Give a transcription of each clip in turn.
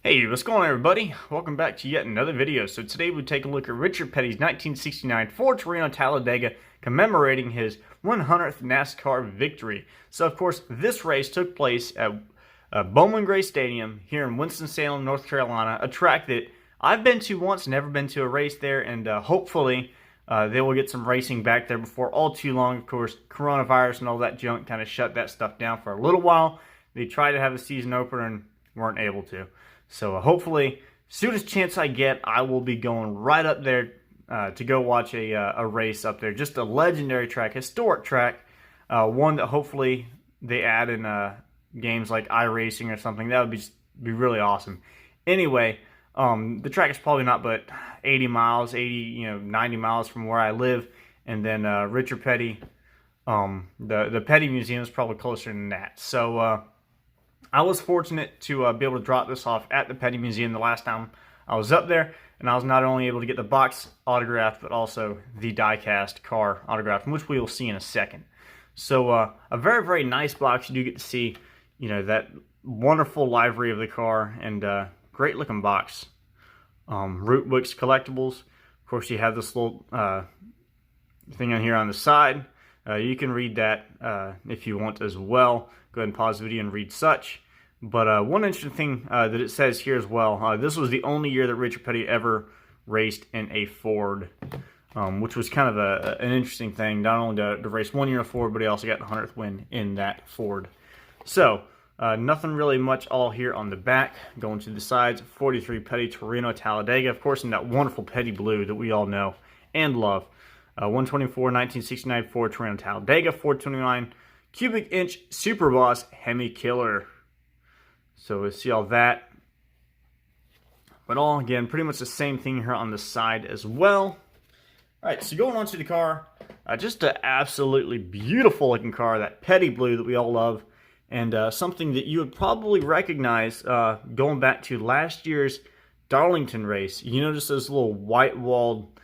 Hey, what's going on, everybody? Welcome back to yet another video. So today we take a look at Richard Petty's 1969 Ford Torino Talladega commemorating his 100th NASCAR victory. So of course this race took place at Bowman Gray Stadium here in Winston-Salem, North Carolina, a track that I've been to once, never been to a race there, and hopefully they will get some racing back there before all too long. Of course, coronavirus and all that junk kind of shut that stuff down for a little while. They tried to have a season opener and weren't able to. So hopefully, soonest chance I get, I will be going right up there to go watch a race up there. Just a legendary track, historic track, one that hopefully they add in games like iRacing or something. That would be really awesome. Anyway, the track is probably not but 80 miles, 90 miles from where I live. And then Richard Petty, the Petty Museum is probably closer than that. So I was fortunate to be able to drop this off at the Petty Museum the last time I was up there, and I was not only able to get the box autographed, but also the diecast car autographed, which we will see in a second. So a very, very nice box. You do get to see, that wonderful livery of the car, and great looking box. Root Books Collectibles. Of course, you have this little thing on here on the side. You can read that if you want as well. Go ahead and pause the video and read such. But one interesting thing that it says here as well, this was the only year that Richard Petty ever raced in a Ford, which was kind of an interesting thing. Not only to race 1 year in a Ford, but he also got the 100th win in that Ford. So, nothing really much all here on the back. Going to the sides, 43 Petty Torino Talladega, of course, in that wonderful Petty blue that we all know and love. 124 1969 Ford Torino Talladega, 429 cubic inch Super Boss Hemi Killer. So we'll see all that. But all, again, pretty much the same thing here on the side as well. Alright, so going on to the car, just an absolutely beautiful looking car, that Petty blue that we all love. And something that you would probably recognize going back to last year's Darlington race. You notice those little white-walled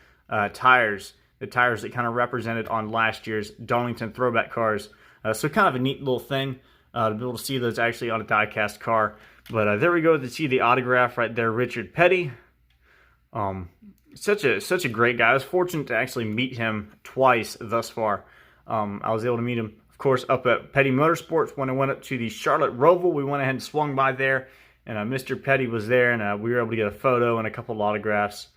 tires. The tires that kind of represented on last year's Darlington throwback cars. So kind of a neat little thing to be able to see those actually on a diecast car. But there we go to see the autograph right there, Richard Petty. Such a great guy. I was fortunate to actually meet him twice thus far. I was able to meet him, of course, up at Petty Motorsports when I went up to the Charlotte Roval. We went ahead and swung by there, and Mr. Petty was there, and we were able to get a photo and a couple of autographs.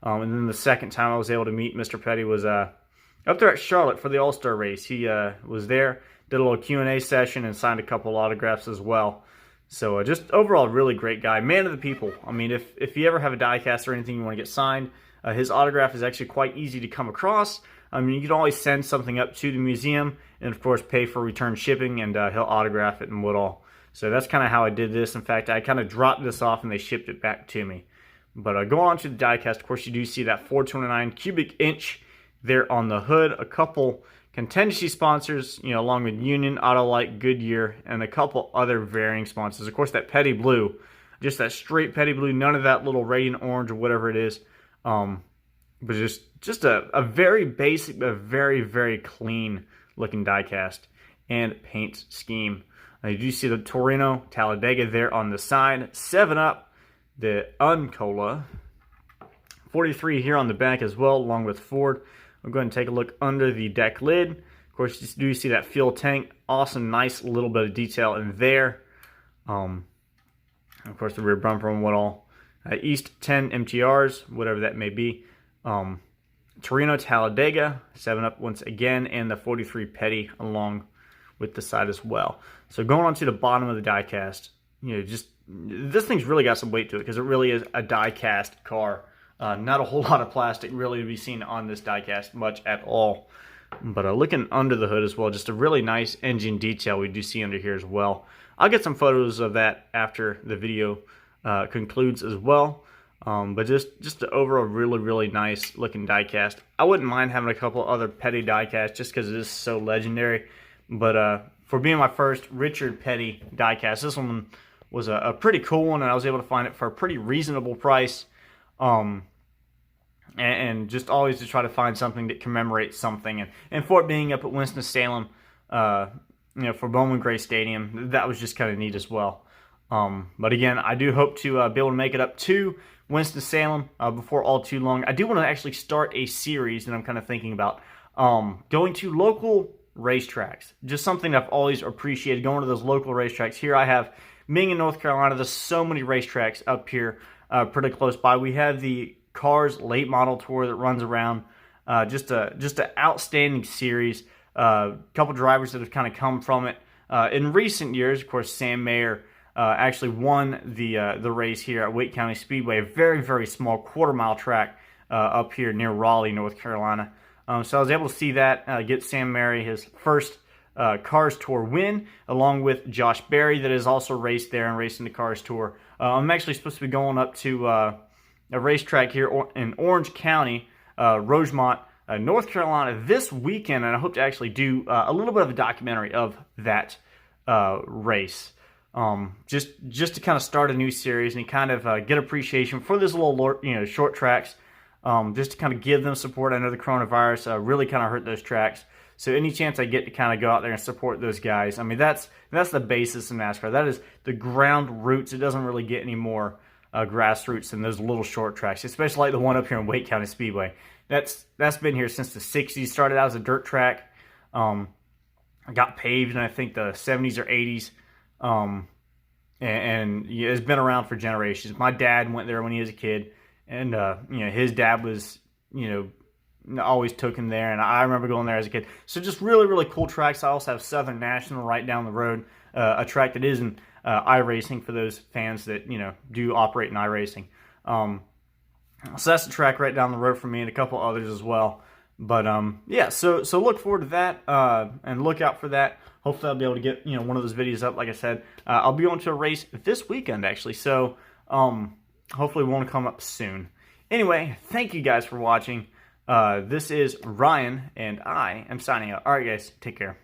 And then the second time I was able to meet Mr. Petty was up there at Charlotte for the All-Star race. He was there, did a little Q&A session, and signed a couple of autographs as well. So just overall, really great guy. Man of the people. I mean, if you ever have a diecast or anything you want to get signed, his autograph is actually quite easy to come across. I mean, you can always send something up to the museum and, of course, pay for return shipping, and he'll autograph it and what all. So that's kind of how I did this. In fact, I kind of dropped this off, and they shipped it back to me. But go on to the diecast. Of course, you do see that 429 cubic inch there on the hood. A couple contingency sponsors, along with Union, Autolite, Goodyear, and a couple other varying sponsors. Of course, that Petty blue, just that straight Petty blue, none of that little radiant orange or whatever it is. But just a very basic, but very, very clean looking diecast and paint scheme. You do see the Torino Talladega there on the side. 7-Up. The Uncola, 43 here on the back as well, along with Ford. I'll go ahead and take a look under the deck lid. Of course, you do see that fuel tank. Awesome, nice little bit of detail in there. Of course, the rear bumper and what all. East 10 MTRs, whatever that may be. Torino Talladega, 7-Up once again, and the 43 Petty along with the side as well. So going on to the bottom of the diecast, this thing's really got some weight to it because it really is a die-cast car. Not a whole lot of plastic really to be seen on this die-cast much at all. But looking under the hood as well, just a really nice engine detail we do see under here as well. I'll get some photos of that after the video concludes as well. But just the overall really, really nice looking die-cast. I wouldn't mind having a couple other Petty die-casts just because it is so legendary. But for being my first Richard Petty die-cast, this one was a pretty cool one, and I was able to find it for a pretty reasonable price. And just always to try to find something that commemorates something. And for it being up at Winston-Salem, for Bowman Gray Stadium, that was just kind of neat as well. But again, I do hope to be able to make it up to Winston-Salem before all too long. I do want to actually start a series that I'm kind of thinking about going to local racetracks. Just something I've always appreciated, going to those local racetracks. Here I have Mingen, North Carolina. There's so many racetracks up here pretty close by. We have the Cars Late Model Tour that runs around. Just an outstanding series. Couple drivers that have kind of come from it. In recent years, of course, Sam Mayer actually won the race here at Wake County Speedway, a very, very small quarter-mile track up here near Raleigh, North Carolina. So I was able to see that, get Sam Mayer his first Cars Tour win, along with Josh Berry that has also raced there and raced in the Cars Tour. I'm actually supposed to be going up to a racetrack here in Orange County, Rosemont, North Carolina this weekend, and I hope to actually do a little bit of a documentary of that race. Just to kind of start a new series and kind of get appreciation for this little, short tracks, just to kind of give them support. I know the coronavirus really kind of hurt those tracks, so any chance I get to kind of go out there and support those guys, I mean, that's the basis of NASCAR. That is the ground roots. It doesn't really get any more grassroots than those little short tracks, especially like the one up here in Wake County Speedway. That's been here since the 60s. Started out as a dirt track, got paved in I think the 70s or 80s. And it's been around for generations. My dad went there when he was a kid, and his dad was always took him there, and I remember going there as a kid. So just really, really cool tracks. I also have Southern National right down the road, a track that isn't iRacing for those fans that do operate in iRacing. So that's the track right down the road from me, and a couple others as well. But yeah, so look forward to that and look out for that. Hopefully I'll be able to get one of those videos up. Like I said, I'll be going to a race this weekend actually, so hopefully it won't come up soon. Anyway, thank you guys for watching. This is Ryan, and I am signing out. All right, guys, take care.